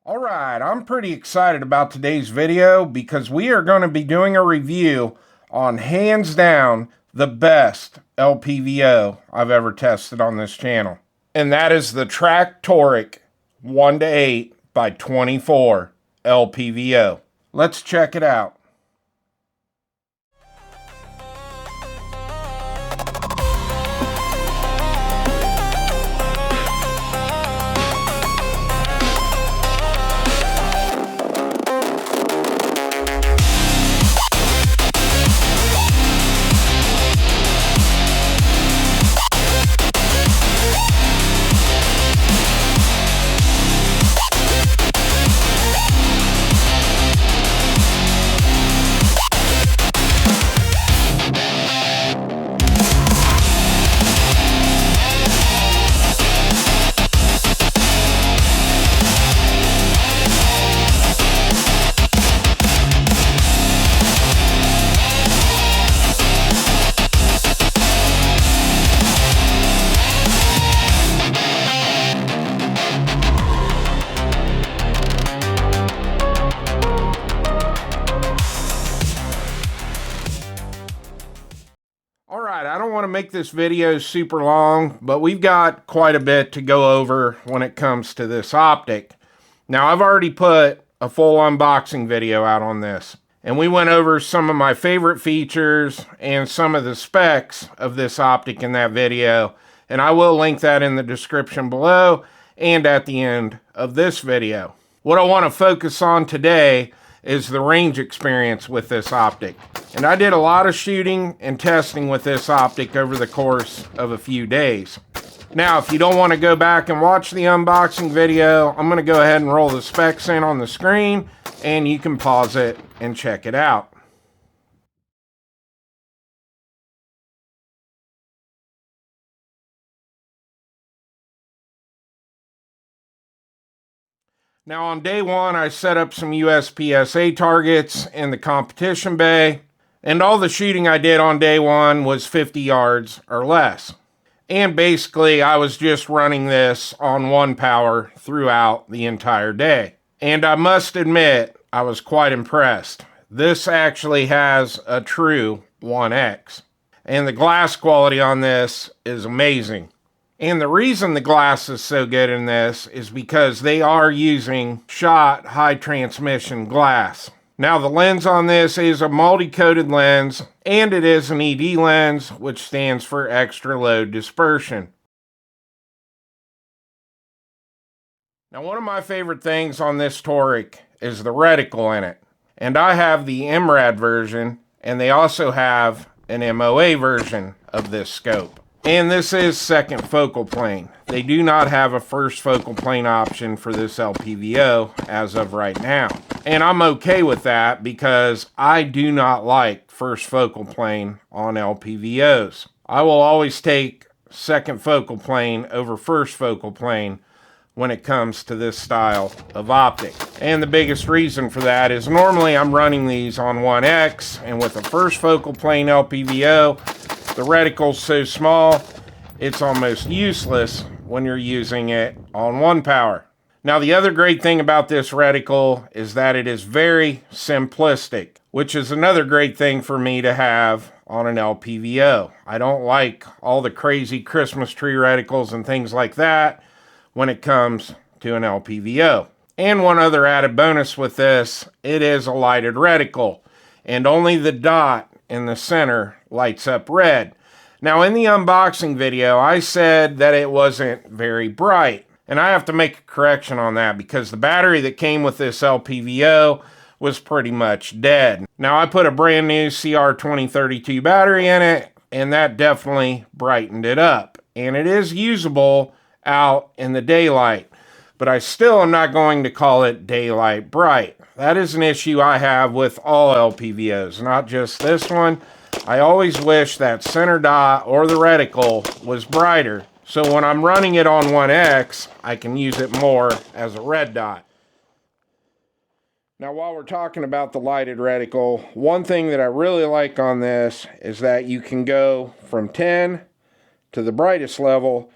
Alright, I'm pretty excited about today's video because we are going to be doing a review on hands down the best LPVO I've ever tested on this channel. And that is the Tract TORIC 1:8 by 24 LPVO. Let's check it out. Alright, I don't want to make this video super long, but we've got quite a bit to go over when it comes to this optic. Now, I've already put a full unboxing video out on this, and we went over some of my favorite features and some of the specs of this optic in that video, and I will link that in the description below and at the end of this video. What I want to focus on today is the range experience with this optic. And I did a lot of shooting and testing with this optic over the course of a few days. Now, if you don't want to go back and watch the unboxing video, I'm going to go ahead and roll the specs in on the screen, and you can pause it and check it out. Now, on day one, I set up some USPSA targets in the competition bay, and all the shooting I did on day one was 50 yards or less. And basically, I was just running this on one power throughout the entire day. And I must admit, I was quite impressed. This actually has a true 1x. And the glass quality on this is amazing. And the reason the glass is so good in this is because they are using shot high transmission glass. Now, the lens on this is a multi-coated lens, and it is an ED lens, which stands for extra load dispersion. Now, one of my favorite things on this Toric is the reticle in it. And I have the MRAD version, and they also have an MOA version of this scope. And this is second focal plane. They do not have a first focal plane option for this LPVO as of right now. And I'm okay with that because I do not like first focal plane on LPVOs. I will always take second focal plane over first focal plane when it comes to this style of optic. And the biggest reason for that is normally I'm running these on 1x, and with a first focal plane LPVO, the reticle's so small, it's almost useless when you're using it on one power. Now, the other great thing about this reticle is that it is very simplistic, which is another great thing for me to have on an LPVO. I don't like all the crazy Christmas tree reticles and things like that when it comes to an LPVO. And one other added bonus with this, it is a lighted reticle, and only the dot in the center lights up red. Now, in the unboxing video, I said that it wasn't very bright, and I have to make a correction on that because the battery that came with this LPVO was pretty much dead. Now, I put a brand new CR2032 battery in it, and that definitely brightened it up, and it is usable out in the daylight, but I still am not going to call it daylight bright. That is an issue I have with all LPVOs, not just this one. I always wish that center dot or the reticle was brighter, so when I'm running it on 1x, I can use it more as a red dot. Now, while we're talking about the lighted reticle, one thing that I really like on this is that you can go from 10 to the brightest level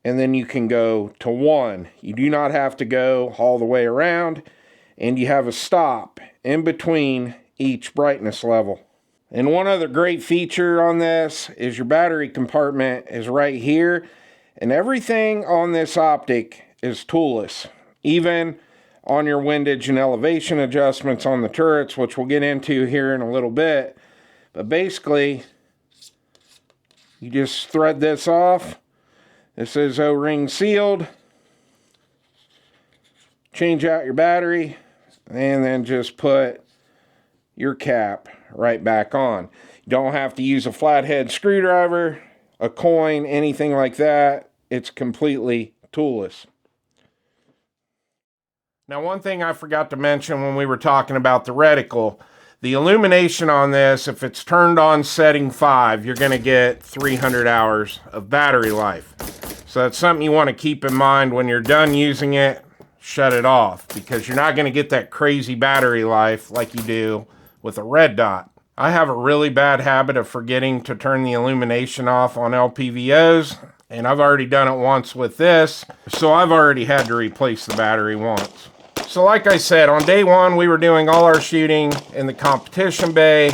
and then you can go to 1. You do not have to go all the way around, and you have a stop in between each brightness level. And one other great feature on this is your battery compartment is right here, and everything on this optic is toolless, even on your windage and elevation adjustments on the turrets, which we'll get into here in a little bit. But basically, you just thread this off. This is O-ring sealed. Change out your battery, and then just put your cap right back on. You don't have to use a flathead screwdriver, a coin, anything like that. It's completely toolless. Now, one thing I forgot to mention when we were talking about the reticle, the illumination on this, if it's turned on setting 5, you're going to get 300 hours of battery life. So that's something you want to keep in mind when you're done using it. Shut it off, because you're not going to get that crazy battery life like you do with a red dot. I have a really bad habit of forgetting to turn the illumination off on LPVOs, and I've already done it once with this, so I've already had to replace the battery once. So like I said, on day 1 we were doing all our shooting in the competition bay,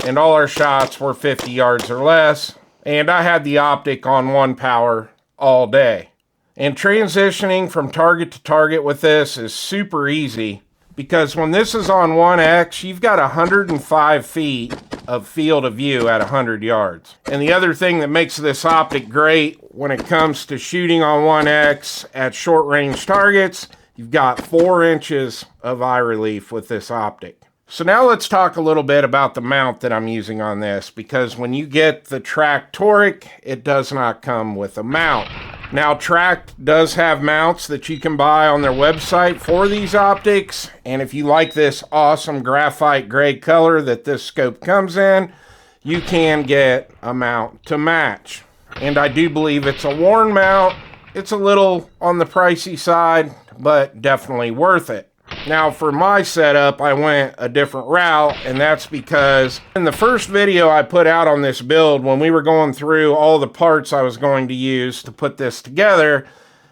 and all our shots were 50 yards or less, and I had the optic on 1 power all day. And transitioning from target to target with this is super easy, because when this is on 1X, you've got 105 feet of field of view at 100 yards. And the other thing that makes this optic great when it comes to shooting on 1X at short range targets, you've got 4 inches of eye relief with this optic. So now let's talk a little bit about the mount that I'm using on this, because when you get the Tract TORIC, it does not come with a mount. Now, Tract does have mounts that you can buy on their website for these optics, and if you like this awesome graphite gray color that this scope comes in, you can get a mount to match. And I do believe it's a worn mount. It's a little on the pricey side, but definitely worth it. Now, for my setup, I went a different route, and that's because in the first video I put out on this build, when we were going through all the parts I was going to use to put this together,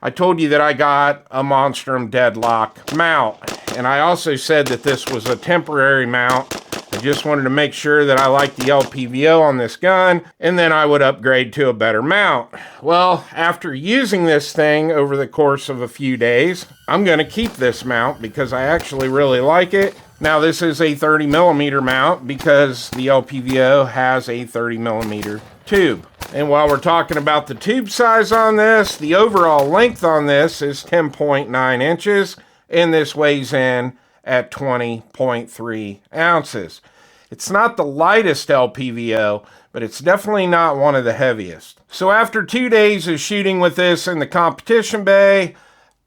I told you that I got a Monstrum Deadlock mount, and I also said that this was a temporary mount. I just wanted to make sure that I liked the LPVO on this gun, and then I would upgrade to a better mount. Well, after using this thing over the course of a few days, I'm going to keep this mount because I actually really like it. Now, this is a 30mm mount because the LPVO has a 30mm tube. And while we're talking about the tube size on this, the overall length on this is 10.9 inches, and this weighs in at 20.3 ounces. It's not the lightest LPVO, but it's definitely not one of the heaviest. So after 2 days of shooting with this in the competition bay,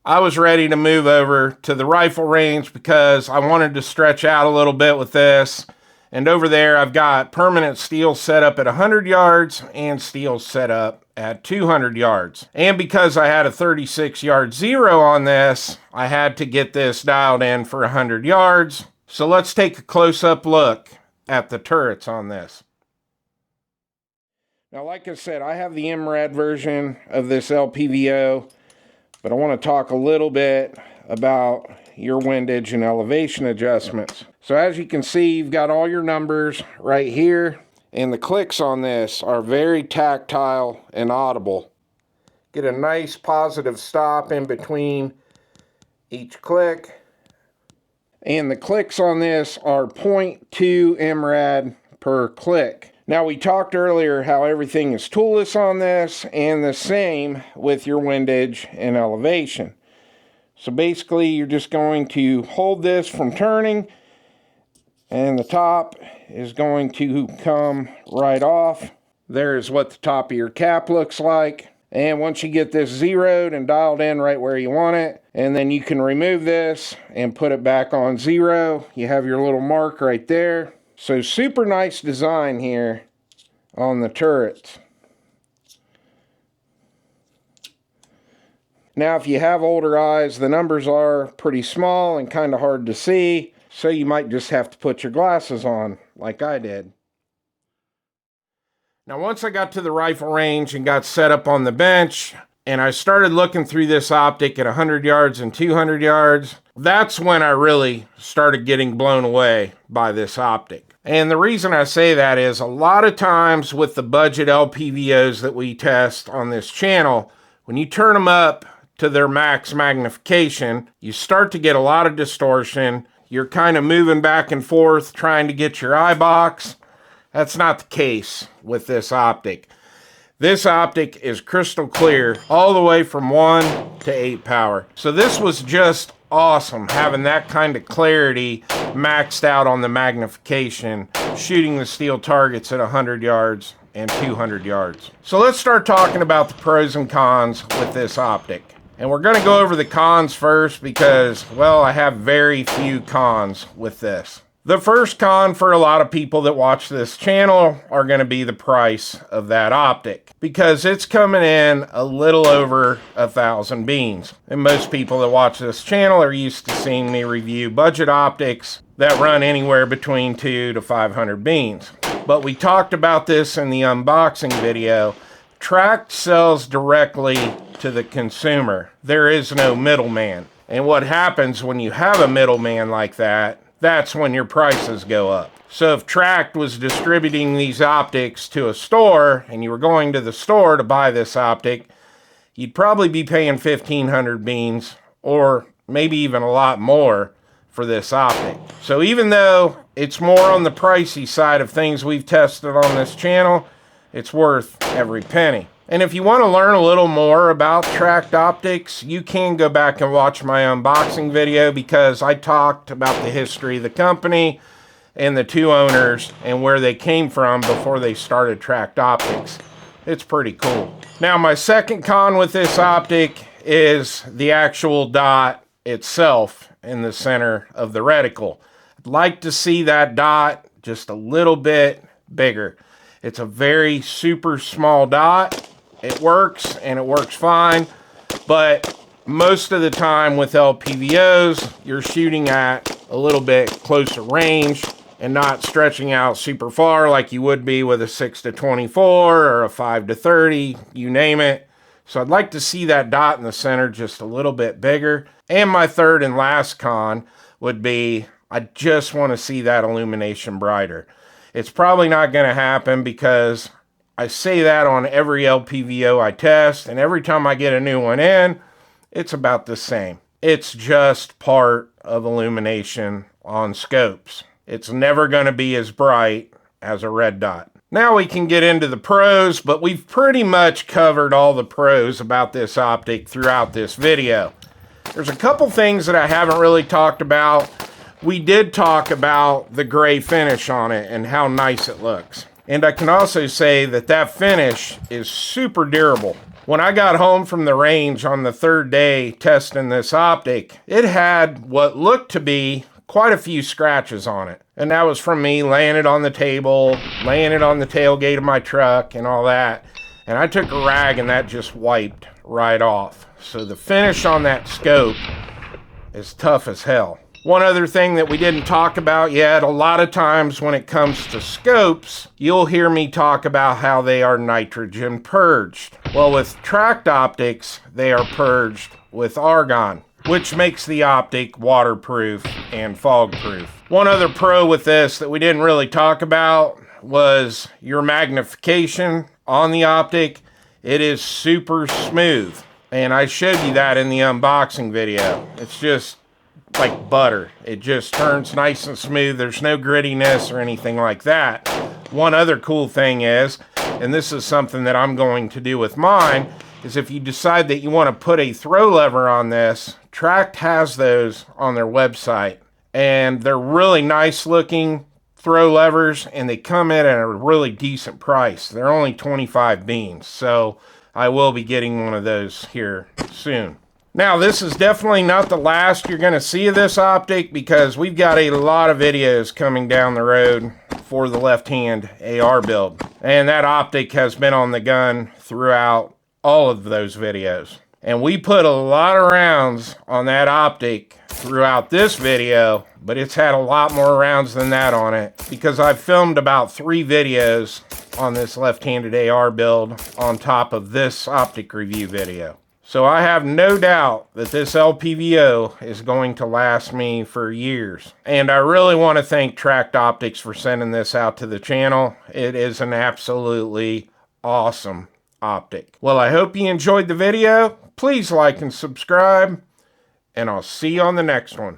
I was ready to move over to the rifle range because I wanted to stretch out a little bit with this. And over there, I've got permanent steel set up at 100 yards and steel set up at 200 yards. And because I had a 36-yard zero on this, I had to get this dialed in for 100 yards. So let's take a close-up look at the turrets on this. Now, like I said, I have the MRAD version of this LPVO, but I want to talk a little bit about your windage and elevation adjustments. So as you can see, you've got all your numbers right here, and the clicks on this are very tactile and audible. Get a nice positive stop in between each click. And the clicks on this are 0.2 MRAD per click. Now, we talked earlier how everything is toolless on this, and the same with your windage and elevation. So basically, you're just going to hold this from turning, and the top is going to come right off. There's what the top of your cap looks like. And once you get this zeroed and dialed in right where you want it, and then you can remove this and put it back on 0. You have your little mark right there. So super nice design here on the turrets. Now, if you have older eyes, the numbers are pretty small and kind of hard to see, so you might just have to put your glasses on, like I did. Now, once I got to the rifle range and got set up on the bench, and I started looking through this optic at 100 yards and 200 yards, that's when I really started getting blown away by this optic. And the reason I say that is a lot of times with the budget LPVOs that we test on this channel, when you turn them up to their max magnification, you start to get a lot of distortion. You're kind of moving back and forth trying to get your eye box. That's not the case with this optic. This optic is crystal clear all the way from 1 to 8 power. So this was just awesome, having that kind of clarity maxed out on the magnification, shooting the steel targets at 100 yards and 200 yards. So let's start talking about the pros and cons with this optic. And we're going to go over the cons first because, well, I have very few cons with this. The first con for a lot of people that watch this channel are going to be the price of that optic, because it's coming in a little over 1,000 beans. And most people that watch this channel are used to seeing me review budget optics that run anywhere between 200 to 500 beans. But we talked about this in the unboxing video. Tract sells directly to the consumer. There is no middleman. And what happens when you have a middleman like that, that's when your prices go up. So if Tract was distributing these optics to a store and you were going to the store to buy this optic, you'd probably be paying 1,500 beans or maybe even a lot more for this optic. So even though it's more on the pricey side of things we've tested on this channel, it's worth every penny. And if you want to learn a little more about Tract optics, you can go back and watch my unboxing video, because I talked about the history of the company and the two owners and where they came from before they started Tract optics. It's pretty cool. Now, my second con with this optic is the actual dot itself in the center of the reticle. I'd like to see that dot just a little bit bigger. It's a very super small dot. It works, and it works fine, but most of the time with LPVOs, you're shooting at a little bit closer range and not stretching out super far like you would be with a 6-24 or a 5-30, you name it. So I'd like to see that dot in the center just a little bit bigger. And my third and last con would be, I just want to see that illumination brighter. It's probably not going to happen, because I say that on every LPVO I test, and every time I get a new one in, it's about the same. It's just part of illumination on scopes. It's never going to be as bright as a red dot. Now we can get into the pros, but we've pretty much covered all the pros about this optic throughout this video. There's a couple things that I haven't really talked about. We did talk about the gray finish on it and how nice it looks. And I can also say that that finish is super durable. When I got home from the range on the third day testing this optic, it had what looked to be quite a few scratches on it. And that was from me laying it on the table, laying it on the tailgate of my truck and all that. And I took a rag and that just wiped right off. So the finish on that scope is tough as hell. One other thing that we didn't talk about yet, a lot of times when it comes to scopes, you'll hear me talk about how they are nitrogen purged. Well, with Tract optics, they are purged with argon, which makes the optic waterproof and fog proof. One other pro with this that we didn't really talk about was your magnification on the optic. It is super smooth, and I showed you that in the unboxing video. It's just like butter. It just turns nice and smooth. There's no grittiness or anything like that. One other cool thing is, and this is something that I'm going to do with mine, is if you decide that you want to put a throw lever on this, Tract has those on their website, and they're really nice looking throw levers, and they come in at a really decent price. They're only 25 beans, so I will be getting one of those here soon. Now, this is definitely not the last you're going to see of this optic, because we've got a lot of videos coming down the road for the left-hand AR build. And that optic has been on the gun throughout all of those videos. And we put a lot of rounds on that optic throughout this video, but it's had a lot more rounds than that on it because I've filmed about 3 videos on this left-handed AR build on top of this optic review video. So I have no doubt that this LPVO is going to last me for years. And I really want to thank Tract Optics for sending this out to the channel. It is an absolutely awesome optic. Well, I hope you enjoyed the video. Please like and subscribe, and I'll see you on the next one.